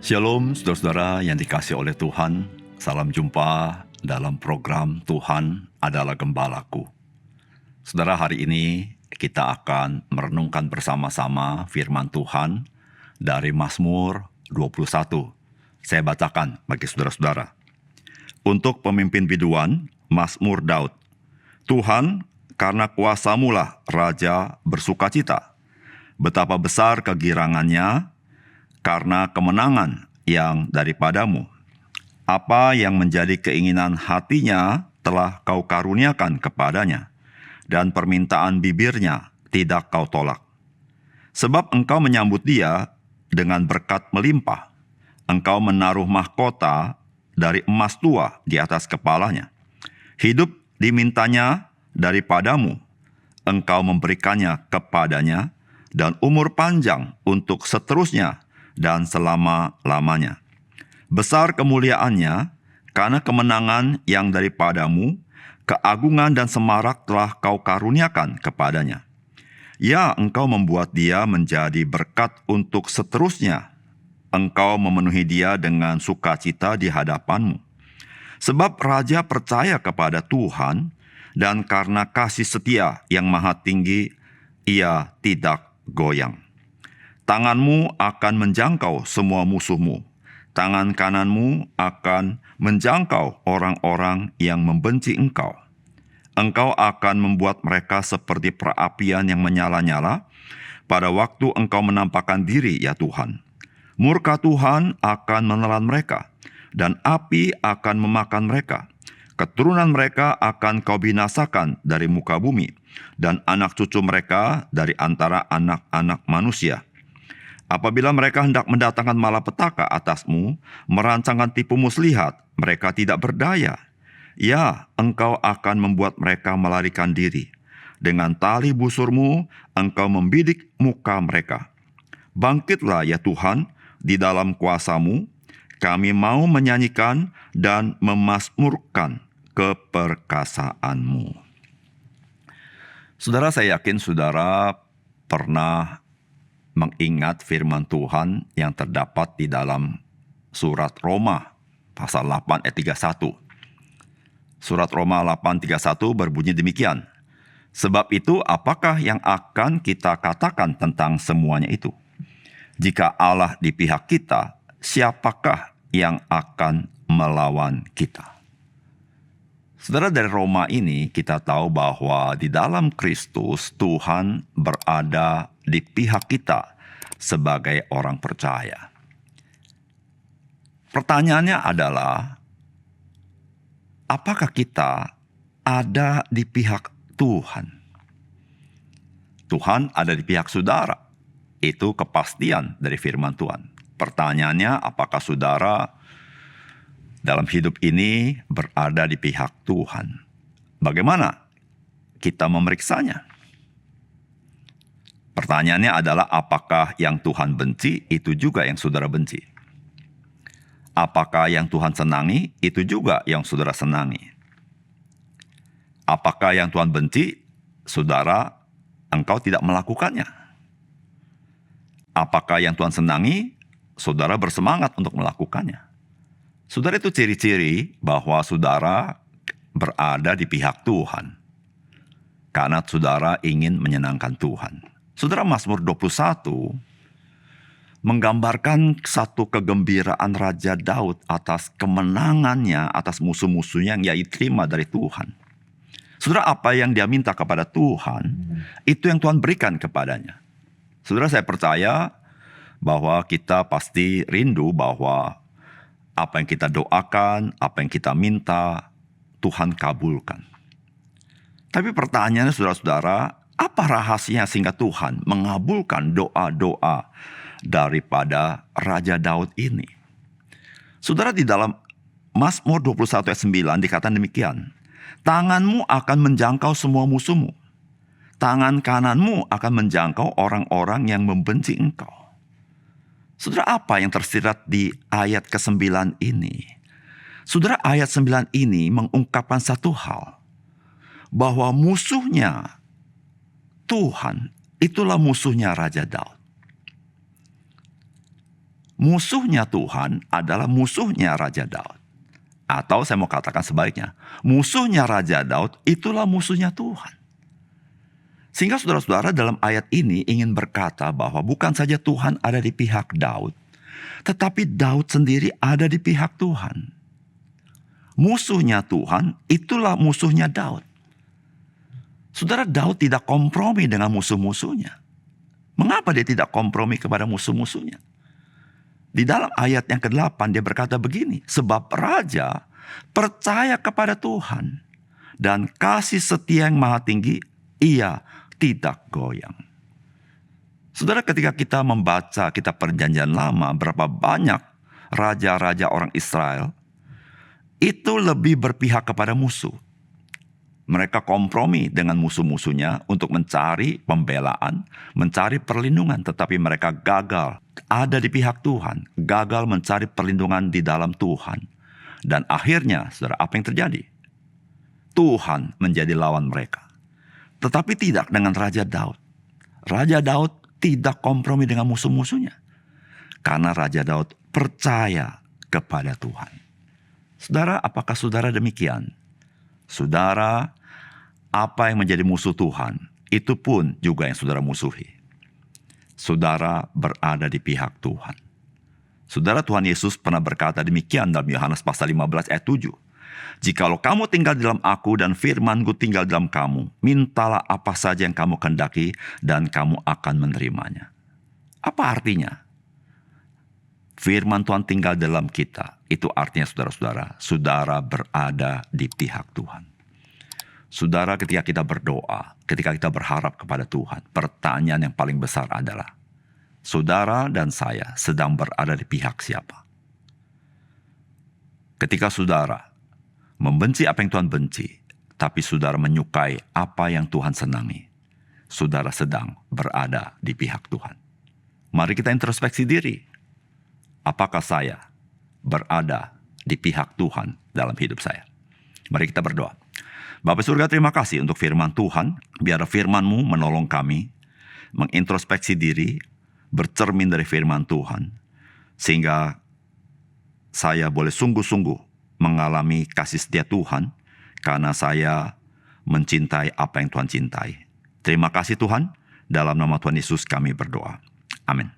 Shalom saudara-saudara yang dikasihi oleh Tuhan. Salam jumpa dalam program Tuhan adalah Gembalaku. Saudara, hari ini kita akan merenungkan bersama-sama firman Tuhan dari Mazmur 21. Saya bacakan bagi saudara-saudara. Untuk pemimpin biduan, Mazmur Daud. Tuhan, karena kuasa-Mu lah Raja bersukacita. Betapa besar kegirangannya karena kemenangan yang daripadamu. Apa yang menjadi keinginan hatinya telah Kau karuniakan kepadanya, dan permintaan bibirnya tidak Kau tolak. Sebab Engkau menyambut dia dengan berkat melimpah. Engkau menaruh mahkota dari emas tua di atas kepalanya. Hidup dimintanya daripadamu. Engkau memberikannya kepadanya, dan umur panjang untuk seterusnya dan selama-lamanya. Besar kemuliaannya, karena kemenangan yang daripadamu, keagungan dan semarak telah Kau karuniakan kepadanya. Ya, Engkau membuat dia menjadi berkat untuk seterusnya. Engkau memenuhi dia dengan sukacita di hadapan-Mu. Sebab Raja percaya kepada Tuhan, dan karena kasih setia yang maha tinggi, ia tidak goyang. Tangan-Mu akan menjangkau semua musuh-Mu. Tangan kanan-Mu akan menjangkau orang-orang yang membenci Engkau. Engkau akan membuat mereka seperti perapian yang menyala-nyala pada waktu Engkau menampakkan diri, ya Tuhan. Murka Tuhan akan menelan mereka, dan api akan memakan mereka. Keturunan mereka akan Kau binasakan dari muka bumi, dan anak cucu mereka dari antara anak-anak manusia. Apabila mereka hendak mendatangkan malapetaka atas-Mu, merancangkan tipu muslihat, mereka tidak berdaya. Ya, Engkau akan membuat mereka melarikan diri. Dengan tali busur-Mu, Engkau membidik muka mereka. Bangkitlah, ya Tuhan, di dalam kuasa-Mu. Kami mau menyanyikan dan memazmurkan keperkasaan-Mu. Saudara, saya yakin saudara pernah mengingat firman Tuhan yang terdapat di dalam surat Roma pasal 8 ayat 31. Surat Roma 8:31 berbunyi demikian. Sebab itu apakah yang akan kita katakan tentang semuanya itu? Jika Allah di pihak kita, siapakah yang akan melawan kita? Saudara, dari Roma ini kita tahu bahwa di dalam Kristus Tuhan berada di pihak kita sebagai orang percaya. Pertanyaannya adalah, apakah kita ada di pihak Tuhan? Tuhan ada di pihak saudara. Itu kepastian dari firman Tuhan. Pertanyaannya, apakah saudara dalam hidup ini berada di pihak Tuhan? Bagaimana kita memeriksanya? Pertanyaannya adalah, apakah yang Tuhan benci itu juga yang saudara benci? Apakah yang Tuhan senangi itu juga yang saudara senangi? Apakah yang Tuhan benci, saudara, engkau tidak melakukannya? Apakah yang Tuhan senangi, saudara bersemangat untuk melakukannya? Saudara, itu ciri-ciri bahwa saudara berada di pihak Tuhan. Karena saudara ingin menyenangkan Tuhan. Saudara, Mazmur 21 menggambarkan satu kegembiraan Raja Daud atas kemenangannya atas musuh-musuhnya yang ia terima dari Tuhan. Saudara, apa yang dia minta kepada Tuhan, itu yang Tuhan berikan kepadanya. Saudara, saya percaya bahwa kita pasti rindu bahwa apa yang kita doakan, apa yang kita minta, Tuhan kabulkan. Tapi pertanyaannya, saudara-saudara, apa rahasianya sehingga Tuhan mengabulkan doa-doa daripada Raja Daud ini? Saudara, di dalam Mazmur 21 ayat 9 dikatakan demikian. Tangan-Mu akan menjangkau semua musuh-Mu. Tangan kanan-Mu akan menjangkau orang-orang yang membenci Engkau. Saudara, apa yang tersirat di ayat ke-9 ini? Saudara, ayat 9 ini mengungkapkan satu hal. Bahwa musuhnya Tuhan, itulah musuhnya Raja Daud. Musuhnya Tuhan adalah musuhnya Raja Daud. Atau saya mau katakan sebaliknya, musuhnya Raja Daud itulah musuhnya Tuhan. Sehingga saudara-saudara dalam ayat ini ingin berkata bahwa bukan saja Tuhan ada di pihak Daud, tetapi Daud sendiri ada di pihak Tuhan. Musuhnya Tuhan itulah musuhnya Daud. Saudara, Daud tidak kompromi dengan musuh-musuhnya. Mengapa dia tidak kompromi kepada musuh-musuhnya? Di dalam ayat yang ke-8 dia berkata begini, sebab raja percaya kepada Tuhan dan kasih setia yang maha tinggi ia tidak goyang. Saudara, ketika kita membaca kitab Perjanjian Lama, berapa banyak raja-raja orang Israel itu lebih berpihak kepada musuh. Mereka kompromi dengan musuh-musuhnya untuk mencari pembelaan, mencari perlindungan, tetapi mereka gagal ada di pihak Tuhan, gagal mencari perlindungan di dalam Tuhan. Dan akhirnya, saudara, apa yang terjadi? Tuhan menjadi lawan mereka. Tetapi tidak dengan Raja Daud. Raja Daud tidak kompromi dengan musuh-musuhnya. Karena Raja Daud percaya kepada Tuhan. Saudara, apakah saudara demikian? Saudara, apa yang menjadi musuh Tuhan, itu pun juga yang saudara musuhi. Saudara berada di pihak Tuhan. Saudara, Tuhan Yesus pernah berkata demikian dalam Yohanes pasal 15 ayat 7. Jikalau kamu tinggal di dalam aku dan firman-Ku tinggal dalam kamu, mintalah apa saja yang kamu kehendaki dan kamu akan menerimanya. Apa artinya? Firman Tuhan tinggal dalam kita. Itu artinya saudara-saudara, saudara berada di pihak Tuhan. Saudara, ketika kita berdoa, ketika kita berharap kepada Tuhan, pertanyaan yang paling besar adalah, saudara dan saya sedang berada di pihak siapa? Ketika saudara membenci apa yang Tuhan benci, tapi saudara menyukai apa yang Tuhan senangi, saudara sedang berada di pihak Tuhan. Mari kita introspeksi diri. Apakah saya berada di pihak Tuhan dalam hidup saya? Mari kita berdoa. Bapa surga, terima kasih untuk firman Tuhan. Biar firman-Mu menolong kami mengintrospeksi diri, bercermin dari firman Tuhan, sehingga saya boleh sungguh-sungguh mengalami kasih setia Tuhan, karena saya mencintai apa yang Tuhan cintai. Terima kasih Tuhan, dalam nama Tuhan Yesus kami berdoa. Amin.